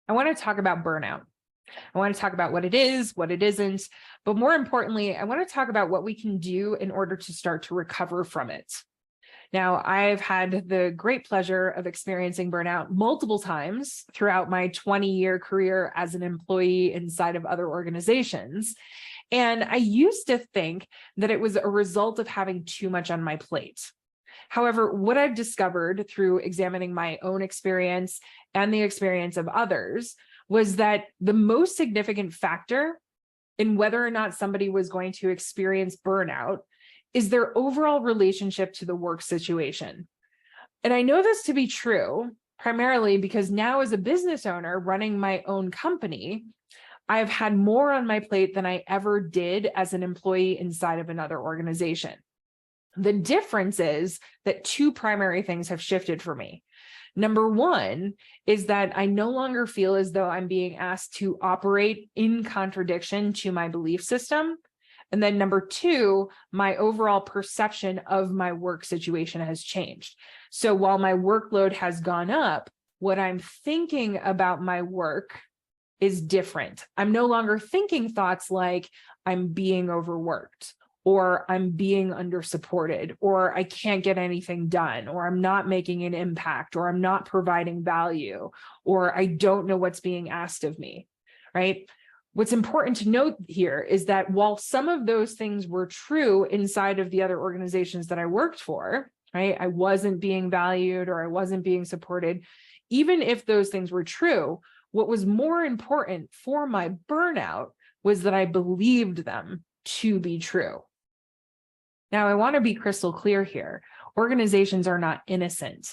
I want to talk about burnout. I want to talk about what it is, what it isn't, but more importantly, I want to talk about what we can do in order to start to recover from it. Now, I've had the great pleasure of experiencing burnout multiple times throughout my 20-year career as an employee inside of other organizations. And I used to think that it was a result of having too much on my plate. However, what I've discovered through examining my own experience and the experience of others was that the most significant factor in whether or not somebody was going to experience burnout is their overall relationship to the work situation. And I know this to be true primarily because now, as a business owner running my own company, I've had more on my plate than I ever did as an employee inside of another organization. The difference is that two primary things have shifted for me. Number one is that I no longer feel as though I'm being asked to operate in contradiction to my belief system. And then number two, my overall perception of my work situation has changed. So while my workload has gone up, what I'm thinking about my work is different. I'm no longer thinking thoughts like I'm being overworked, or I'm being undersupported, or I can't get anything done, or I'm not making an impact, or I'm not providing value, or I don't know what's being asked of me, right? What's important to note here is that while some of those things were true inside of the other organizations that I worked for, right? I wasn't being valued or I wasn't being supported. Even if those things were true, what was more important for my burnout was that I believed them to be true. Now, I want to be crystal clear here. Organizations are not innocent.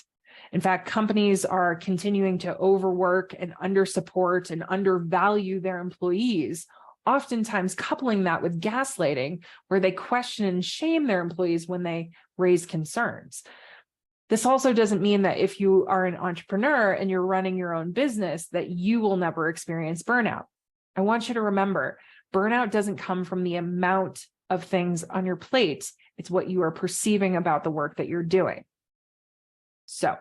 In fact, companies are continuing to overwork and undersupport and undervalue their employees, oftentimes coupling that with gaslighting, where they question and shame their employees when they raise concerns. This also doesn't mean that if you are an entrepreneur and you're running your own business, that you will never experience burnout. I want you to remember, burnout doesn't come from the amount of things on your plate. It's what you are perceiving about the work that you're doing. So,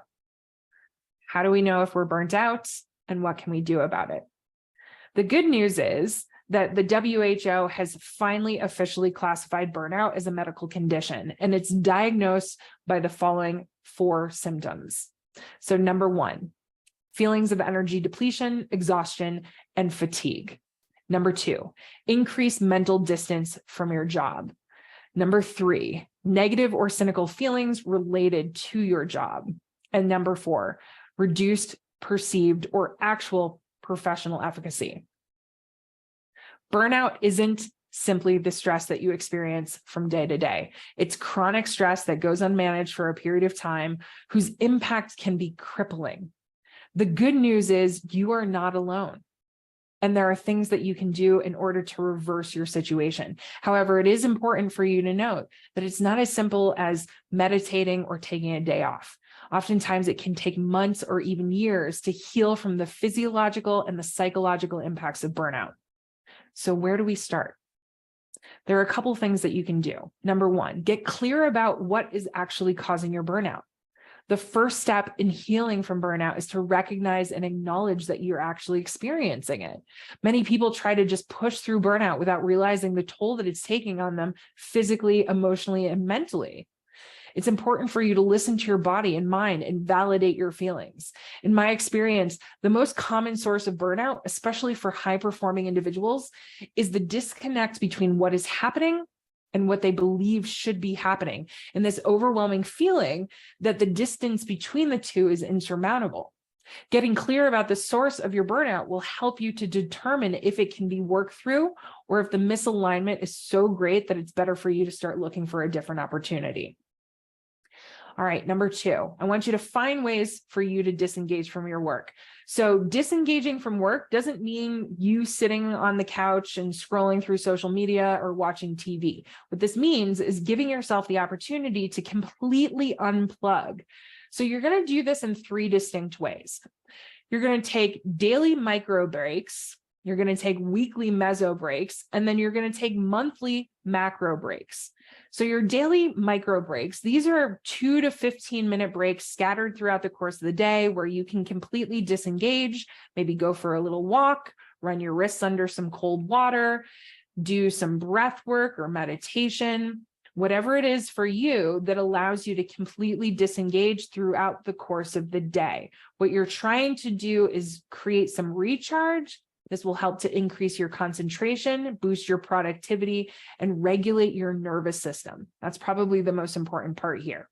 how do we know if we're burnt out and what can we do about it? The good news is that the WHO has finally officially classified burnout as a medical condition, and it's diagnosed by the following 4 symptoms. So number 1, feelings of energy depletion, exhaustion, and fatigue. Number 2, increased mental distance from your job. Number 3, negative or cynical feelings related to your job. And number 4, reduced perceived or actual professional efficacy. Burnout isn't simply the stress that you experience from day to day. It's chronic stress that goes unmanaged for a period of time, whose impact can be crippling. The good news is you are not alone. And there are things that you can do in order to reverse your situation. However, it is important for you to note that it's not as simple as meditating or taking a day off. Oftentimes, it can take months or even years to heal from the physiological and the psychological impacts of burnout. So where do we start? There are a couple things that you can do. Number 1, get clear about what is actually causing your burnout. The first step in healing from burnout is to recognize and acknowledge that you're actually experiencing it. Many people try to just push through burnout without realizing the toll that it's taking on them physically, emotionally, and mentally. It's important for you to listen to your body and mind and validate your feelings. In my experience, the most common source of burnout, especially for high-performing individuals, is the disconnect between what is happening and what they believe should be happening, and this overwhelming feeling that the distance between the two is insurmountable. Getting clear about the source of your burnout will help you to determine if it can be worked through or if the misalignment is so great that it's better for you to start looking for a different opportunity. All right, number 2, I want you to find ways for you to disengage from your work. So disengaging from work doesn't mean you sitting on the couch and scrolling through social media or watching TV. What this means is giving yourself the opportunity to completely unplug. So you're going to do this in 3 distinct ways. You're going to take daily micro breaks You're going to take weekly meso breaks, and then you're going to take monthly macro breaks. So your daily micro breaks, these are 2 to 15-minute breaks scattered throughout the course of the day where you can completely disengage, maybe go for a little walk, run your wrists under some cold water, do some breath work or meditation, whatever it is for you that allows you to completely disengage throughout the course of the day. What you're trying to do is create some recharge. This will help to increase your concentration, boost your productivity, and regulate your nervous system. That's probably the most important part here.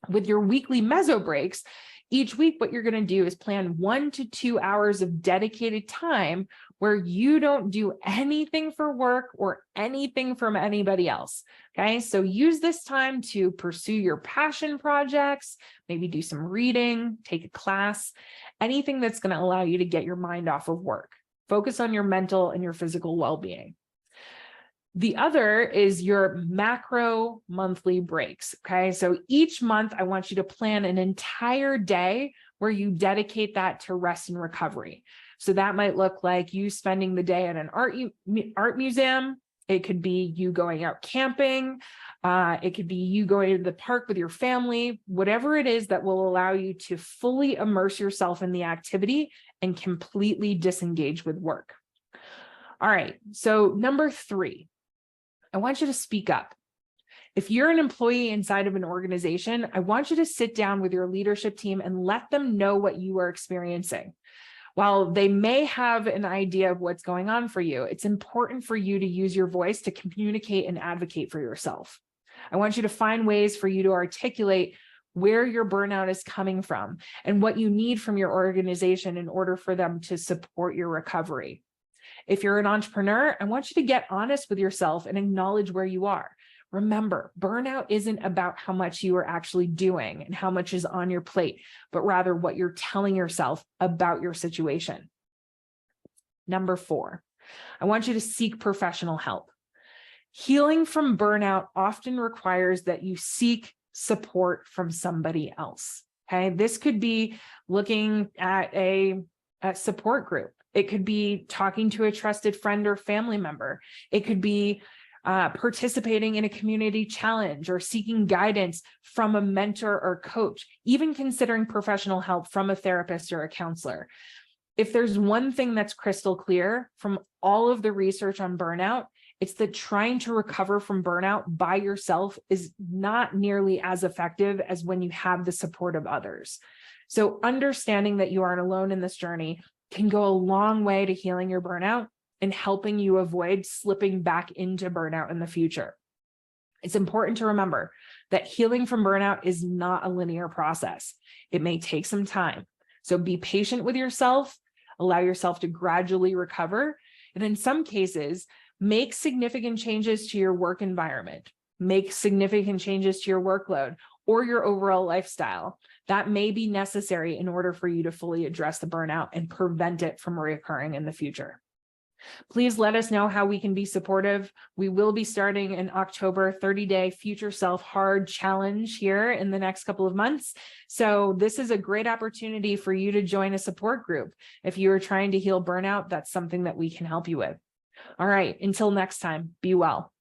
With your weekly meso breaks, each week, what you're going to do is plan 1 to 2 hours of dedicated time where you don't do anything for work or anything from anybody else. Okay, so use this time to pursue your passion projects, maybe do some reading, take a class, anything that's going to allow you to get your mind off of work. Focus on your mental and your physical well-being. The other is your macro monthly breaks. Okay, so each month I want you to plan an entire day where you dedicate that to rest and recovery. So that might look like you spending the day at an art museum. It could be you going out camping. It could be you going to the park with your family, whatever it is that will allow you to fully immerse yourself in the activity and completely disengage with work. All right, so number 3, I want you to speak up. If you're an employee inside of an organization, I want you to sit down with your leadership team and let them know what you are experiencing. While they may have an idea of what's going on for you, it's important for you to use your voice to communicate and advocate for yourself. I want you to find ways for you to articulate where your burnout is coming from and what you need from your organization in order for them to support your recovery. If you're an entrepreneur, I want you to get honest with yourself and acknowledge where you are. Remember, burnout isn't about how much you are actually doing and how much is on your plate, but rather what you're telling yourself about your situation. Number 4, I want you to seek professional help. Healing from burnout often requires that you seek support from somebody else. Okay, this could be looking at a support group. It could be talking to a trusted friend or family member. It could be participating in a community challenge or seeking guidance from a mentor or coach, even considering professional help from a therapist or a counselor. If there's one thing that's crystal clear from all of the research on burnout, it's that trying to recover from burnout by yourself is not nearly as effective as when you have the support of others. So understanding that you aren't alone in this journey can go a long way to healing your burnout and helping you avoid slipping back into burnout in the future. It's important to remember that healing from burnout is not a linear process. It may take some time. So be patient with yourself, allow yourself to gradually recover, and in some cases, make significant changes to your work environment, make significant changes to your workload or your overall lifestyle. That may be necessary in order for you to fully address the burnout and prevent it from reoccurring in the future. Please let us know how we can be supportive. We will be starting an October 30-day Future Self Hard Challenge here in the next couple of months. So this is a great opportunity for you to join a support group. If you are trying to heal burnout, that's something that we can help you with. All right, until next time, be well.